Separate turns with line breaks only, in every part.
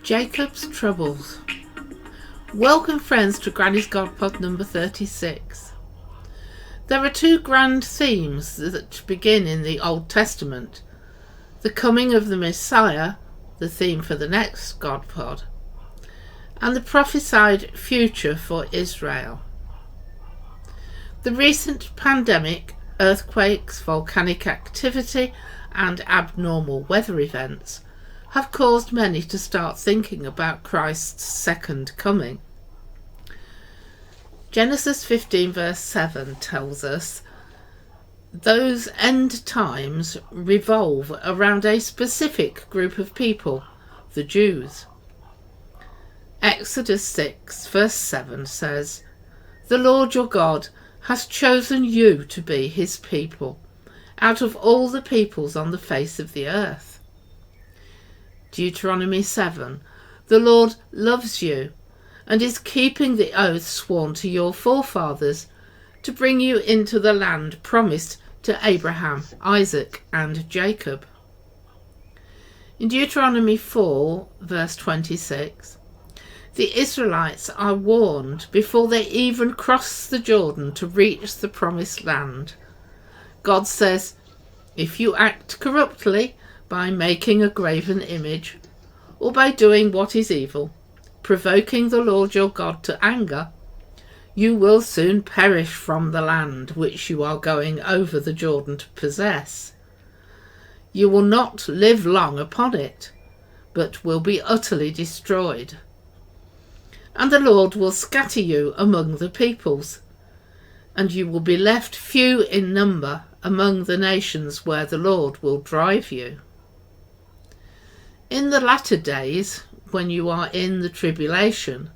Jacob's Troubles. Welcome friends to Granny's GodPod number 36. There are two grand themes that begin in the Old Testament. The coming of the Messiah, the theme for the next GodPod, and the prophesied future for Israel. The recent pandemic, earthquakes, volcanic activity and abnormal weather events have caused many to start thinking about Christ's second coming. Genesis 15 verse 7 tells us those end times revolve around a specific group of people, the Jews. Exodus 6 verse 7 says, "The Lord your God has chosen you to be his people out of all the peoples on the face of the earth." Deuteronomy 7, "The Lord loves you and is keeping the oath sworn to your forefathers to bring you into the land promised to Abraham, Isaac and Jacob." In Deuteronomy 4 verse 26, the Israelites are warned before they even cross the Jordan to reach the promised land. God says, "If you act corruptly by making a graven image, or by doing what is evil, provoking the Lord your God to anger, you will soon perish from the land which you are going over the Jordan to possess. You will not live long upon it, but will be utterly destroyed. And the Lord will scatter you among the peoples, and you will be left few in number among the nations where the Lord will drive you. In the latter days, when you are in the tribulation,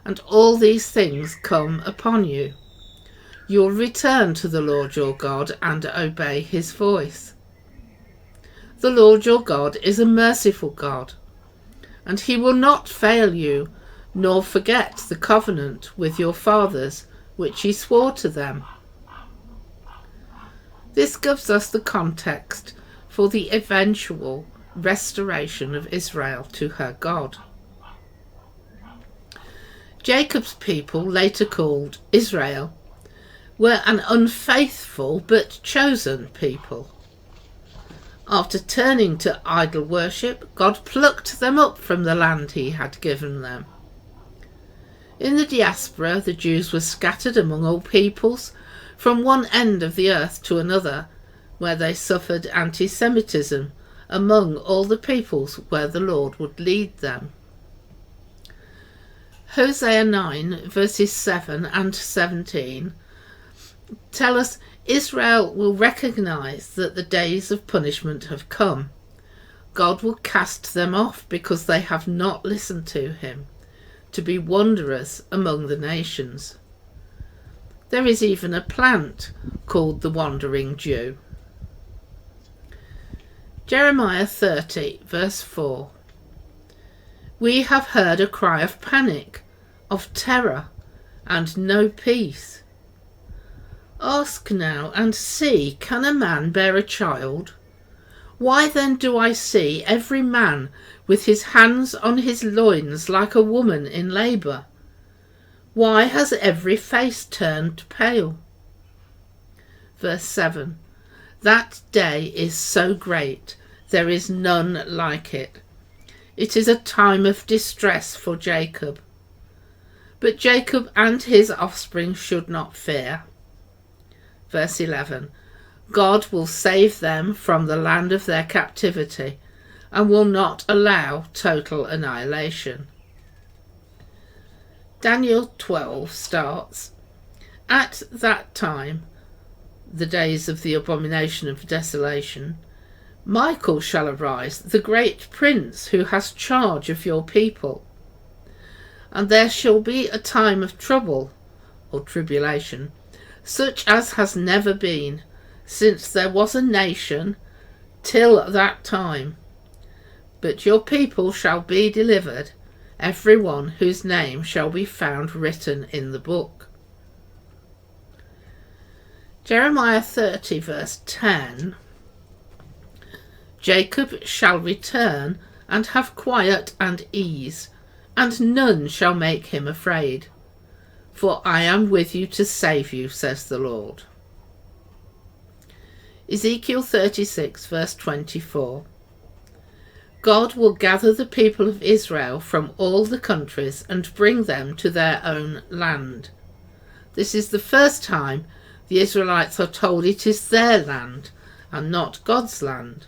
and all these things come upon you, you will return to the Lord your God and obey his voice. The Lord your God is a merciful God, and he will not fail you, nor forget the covenant with your fathers, which he swore to them." This gives us the context for the eventual restoration of Israel to her God. Jacob's people, later called Israel, were an unfaithful but chosen people. After turning to idol worship, God plucked them up from the land he had given them. In the diaspora, the Jews were scattered among all peoples, from one end of the earth to another, where they suffered anti-Semitism among all the peoples where the Lord would lead them. Hosea 9 verses 7 and 17 tell us Israel will recognize that the days of punishment have come. God will cast them off because they have not listened to him, to be wanderers among the nations. There is even a plant called the wandering Jew. Jeremiah 30 verse 4. "We have heard a cry of panic, of terror, and no peace. Ask now and see, can a man bear a child? Why then do I see every man with his hands on his loins like a woman in labour? Why has every face turned pale?" Verse 7. "That day is so great, there is none like it. It is a time of distress for Jacob. But Jacob and his offspring should not fear." Verse 11. "God will save them from the land of their captivity and will not allow total annihilation." Daniel 12 starts, "At that time, the days of the abomination of desolation, Michael shall arise, the great prince who has charge of your people. And there shall be a time of trouble," or tribulation, "such as has never been, since there was a nation, till that time. But your people shall be delivered, every one whose name shall be found written in the book." Jeremiah 30 verse 10, "Jacob shall return and have quiet and ease, and none shall make him afraid. For I am with you to save you, says the Lord. Ezekiel 36 verse 24. God will gather the people of Israel from all the countries and bring them to their own land. This is the first time the Israelites are told it is their land and not God's land.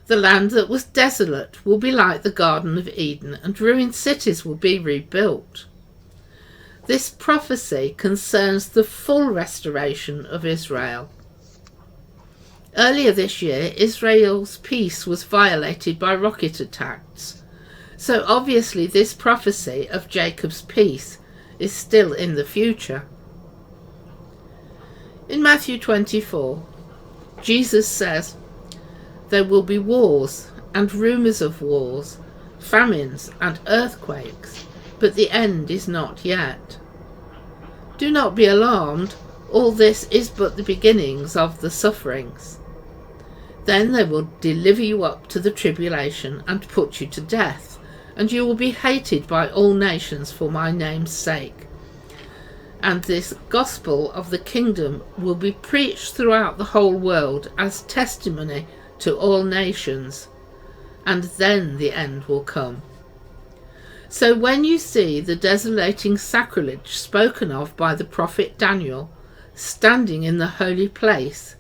The land that was desolate will be like the Garden of Eden, and ruined cities will be rebuilt. This prophecy concerns the full restoration of Israel. Earlier this year, Israel's peace was violated by rocket attacks, so obviously this prophecy of Jacob's peace is still in the future. In Matthew 24, Jesus says, "There will be wars and rumours of wars, famines and earthquakes, but the end is not yet. Do not be alarmed, all this is but the beginnings of the sufferings. Then they will deliver you up to the tribulation and put you to death, and you will be hated by all nations for my name's sake. And this gospel of the kingdom will be preached throughout the whole world as testimony to all nations, and then the end will come. So when you see the desolating sacrilege spoken of by the prophet Daniel standing in the holy place,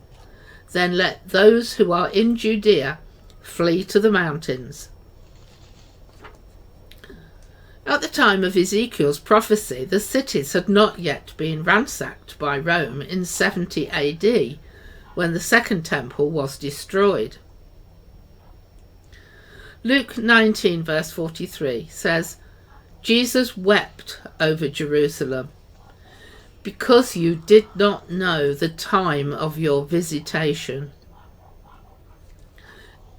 then let those who are in Judea flee to the mountains." At the time of Ezekiel's prophecy, the cities had not yet been ransacked by Rome in 70 AD, when the Second Temple was destroyed. Luke 19 verse 43 says, "Jesus wept over Jerusalem, because you did not know the time of your visitation."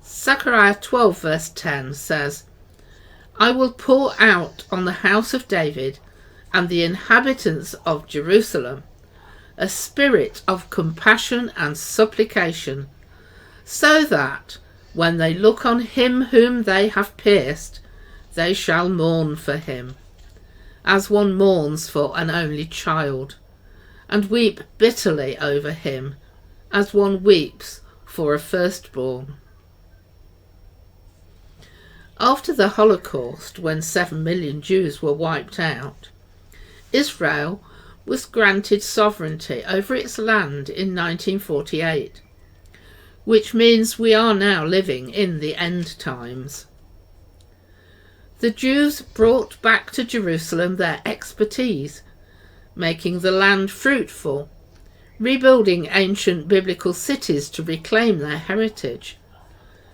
Zechariah 12 verse 10 says, "I will pour out on the house of David and the inhabitants of Jerusalem a spirit of compassion and supplication, so that when they look on him whom they have pierced, they shall mourn for him, as one mourns for an only child, and weep bitterly over him, as one weeps for a firstborn." After the Holocaust, when 7 million Jews were wiped out, Israel was granted sovereignty over its land in 1948, which means we are now living in the end times. The Jews brought back to Jerusalem their expertise, making the land fruitful, rebuilding ancient biblical cities to reclaim their heritage,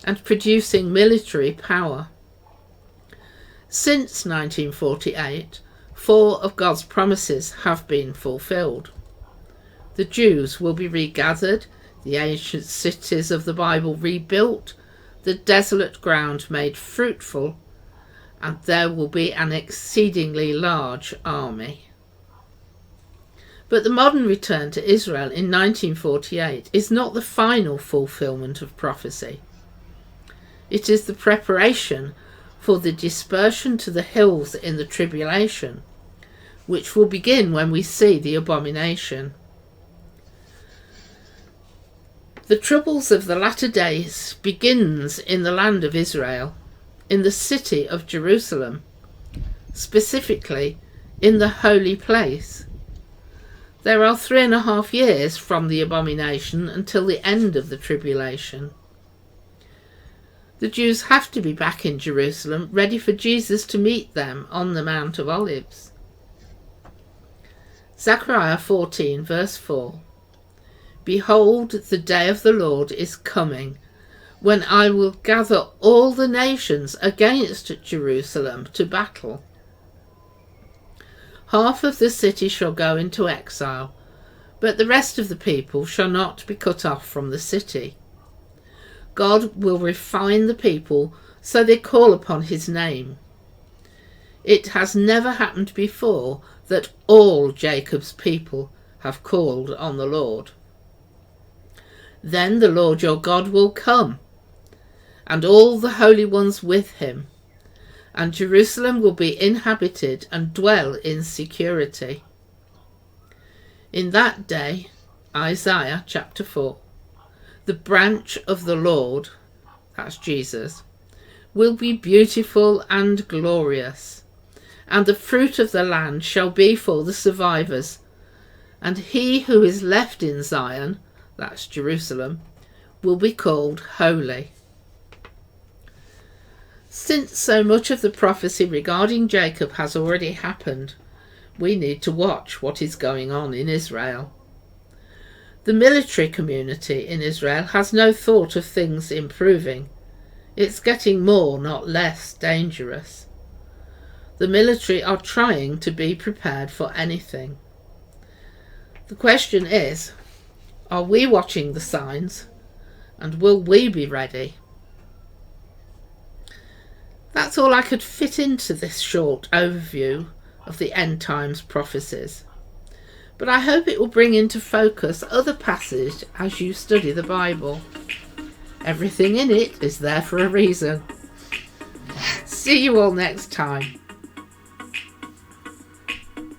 and producing military power. Since 1948, 4 of God's promises have been fulfilled. The Jews will be regathered, the ancient cities of the Bible rebuilt, the desolate ground made fruitful, and there will be an exceedingly large army. But the modern return to Israel in 1948 is not the final fulfillment of prophecy. It is the preparation for the dispersion to the hills in the tribulation, which will begin when we see the abomination. The troubles of the latter days begins in the land of Israel, in the city of Jerusalem, specifically in the holy place. There are 3.5 years from the abomination until the end of the tribulation. The Jews have to be back in Jerusalem, ready for Jesus to meet them on the Mount of Olives. Zechariah 14 verse 4. "Behold, the day of the Lord is coming, when I will gather all the nations against Jerusalem to battle. Half of the city shall go into exile, but the rest of the people shall not be cut off from the city. God will refine the people so they call upon his name. It has never happened before that all Jacob's people have called on the Lord. Then the Lord your God will come, and all the holy ones with him, and Jerusalem will be inhabited and dwell in security. In that day, Isaiah chapter 4, the branch of the Lord, that's Jesus, will be beautiful and glorious, and the fruit of the land shall be for the survivors, and he who is left in Zion, that's Jerusalem, will be called holy. Since so much of the prophecy regarding Jacob has already happened, we need to watch what is going on in Israel. The military community in Israel has no thought of things improving. It's getting more, not less, dangerous. The military are trying to be prepared for anything. The question is, are we watching the signs, and will we be ready? That's all I could fit into this short overview of the end times prophecies. But I hope it will bring into focus other passages as you study the Bible. Everything in it is there for a reason. See you all next time.